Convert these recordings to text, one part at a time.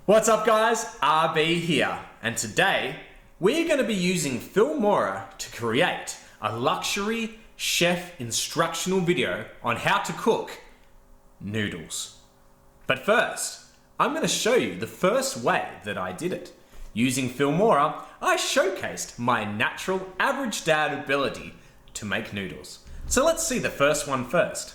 What's up guys, RB here, and today we're going to be using Filmora to create a luxury chef instructional video on how to cook noodles. But first, I'm going to show you the first way that I did it. Using Filmora, I showcased my natural average dad ability to make noodles. So let's see the first one first.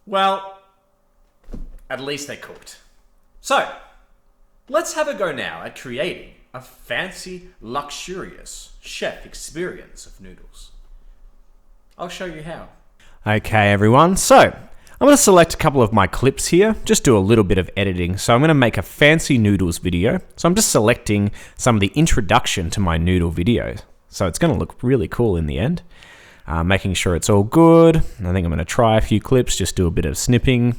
Well, at least they cooked. So, let's have a go now at creating a fancy, luxurious chef experience of noodles. I'll show you how. Okay everyone, so I'm going to select a couple of my clips here, just do a little bit of editing. So I'm going to make a fancy noodles video. So I'm just selecting some of the introduction to my noodle video. So it's going to look really cool in the end. Making sure it's all good. I think I'm going to try a few clips, just do a bit of snipping.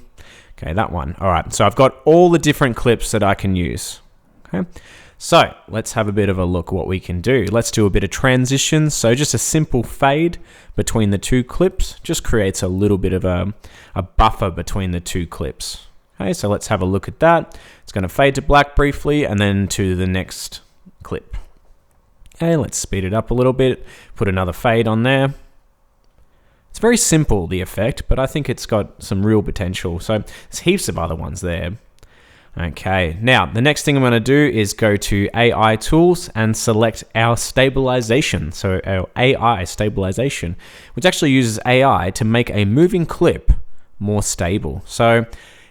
Okay, that one. All right, so I've got all the different clips that I can use. Okay, so let's have a bit of a look what we can do. Let's do a bit of transition. So just a simple fade between the two clips just creates a little bit of a buffer between the two clips. Okay, so let's have a look at that. It's going to fade to black briefly and then to the next clip. Okay, let's speed it up a little bit. Put another fade on there. It's very simple, the effect, but I think it's got some real potential. So there's heaps of other ones there. Okay, now the next thing I'm going to do is go to AI tools and select our stabilization. So our AI stabilization, which actually uses AI to make a moving clip more stable. So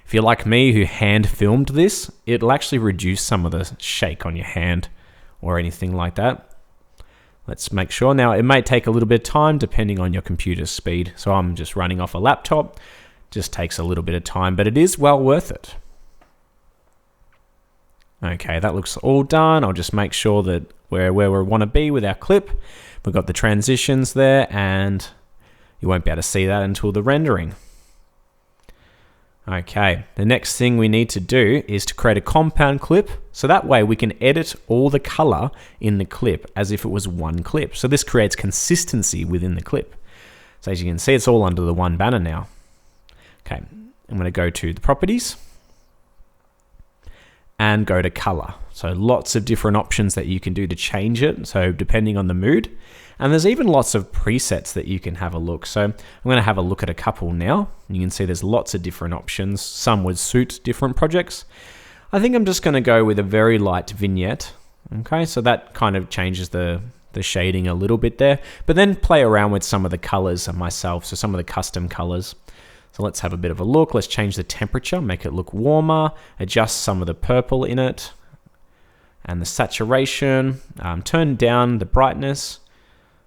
if you're like me who hand filmed this, it'll actually reduce some of the shake on your hand or anything like that. Let's make sure. Now, it may take a little bit of time depending on your computer speed. So I'm just running off a laptop. Just takes a little bit of time, but it is well worth it. Okay, that looks all done. I'll just make sure that we're where we want to be with our clip. We've got the transitions there, and you won't be able to see that until the rendering. Okay, the next thing we need to do is to create a compound clip. So that way we can edit all the color in the clip as if it was one clip. So this creates consistency within the clip. So as you can see, it's all under the one banner now. Okay, I'm going to go to the properties and go to color. So lots of different options that you can do to change it. So depending on the mood. And there's even lots of presets that you can have a look. So I'm going to have a look at a couple now. You can see there's lots of different options. Some would suit different projects. I think I'm just going to go with a very light vignette. Okay, so that kind of changes the shading a little bit there. But then play around with some of the colors myself. So some of the custom colors. So let's have a bit of a look. Let's change the temperature, make it look warmer, adjust some of the purple in it, and the saturation, turn down the brightness,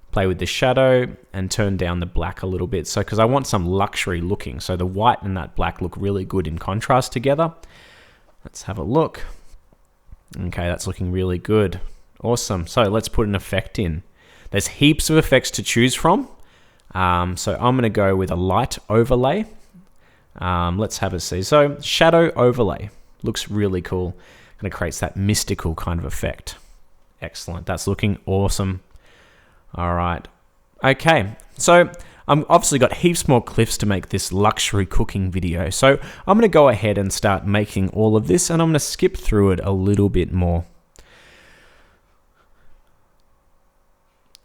play with the shadow, and turn down the black a little bit. So, because I want some luxury looking. So the white and that black look really good in contrast together. Let's have a look. Okay, that's looking really good. Awesome. So let's put an effect in. There's heaps of effects to choose from. So I'm going to go with a light overlay. Let's have a see. So shadow overlay looks really cool. Kind of creates that mystical kind of effect. Excellent. That's looking awesome. All right. Okay. So I've obviously got heaps more clips to make this luxury cooking video. So I'm going to go ahead and start making all of this, and I'm going to skip through it a little bit more.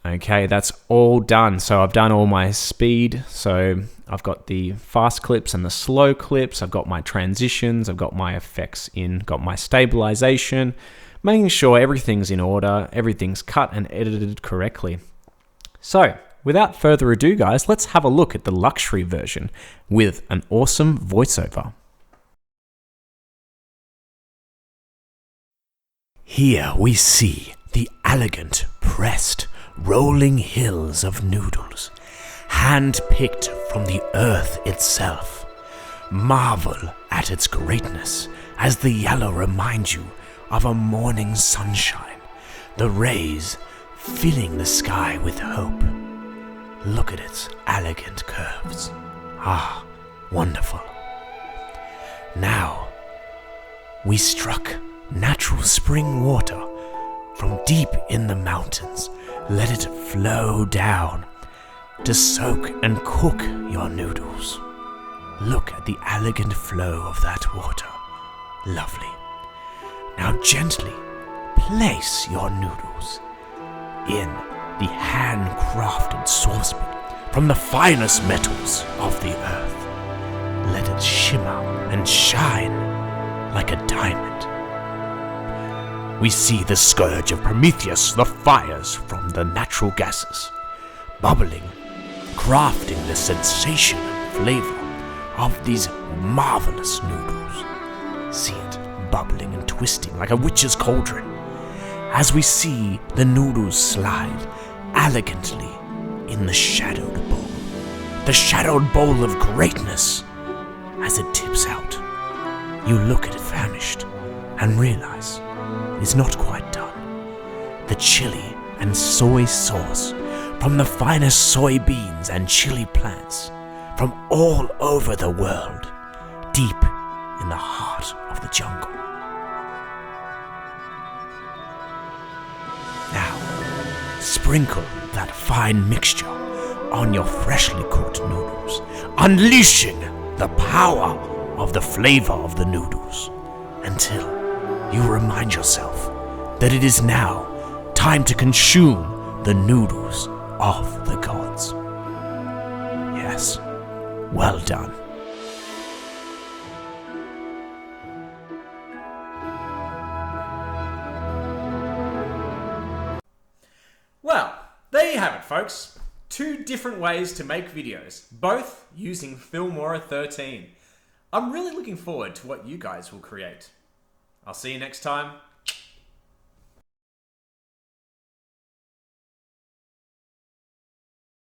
Okay, that's all done. So I've done all my speed. So I've got the fast clips and the slow clips. I've got my transitions. I've got my effects in, got my stabilization, making sure everything's in order, everything's cut and edited correctly. So without further ado, guys, let's have a look at the luxury version with an awesome voiceover. Here we see the elegant, pressed, rolling hills of noodles, hand-picked from the earth itself. Marvel at its greatness as the yellow reminds you of a morning sunshine, the rays filling the sky with hope. Look at its elegant curves. Ah, wonderful. Now, we struck natural spring water from deep in the mountains. Let it flow down to soak and cook your noodles. Look at the elegant flow of that water. Lovely. Now gently place your noodles in the handcrafted saucepan from the finest metals of the earth. Let it shimmer and shine like a diamond. We see the scourge of Prometheus, the fires from the natural gases, bubbling, crafting the sensation and flavor of these marvelous noodles. See it bubbling and twisting like a witch's cauldron, as we see the noodles slide elegantly in the shadowed bowl of greatness. As it tips out, you look at it famished and realize it's not quite done. The chili and soy sauce from the finest soybeans and chili plants from all over the world, deep in the heart of the jungle. Now, sprinkle that fine mixture on your freshly cooked noodles, unleashing the power of the flavor of the noodles until you remind yourself that it is now time to consume the noodles of the gods. Yes, well done. Well, there you have it, folks. 2 different ways to make videos, both using Filmora 13. I'm really looking forward to what you guys will create. I'll see you next time.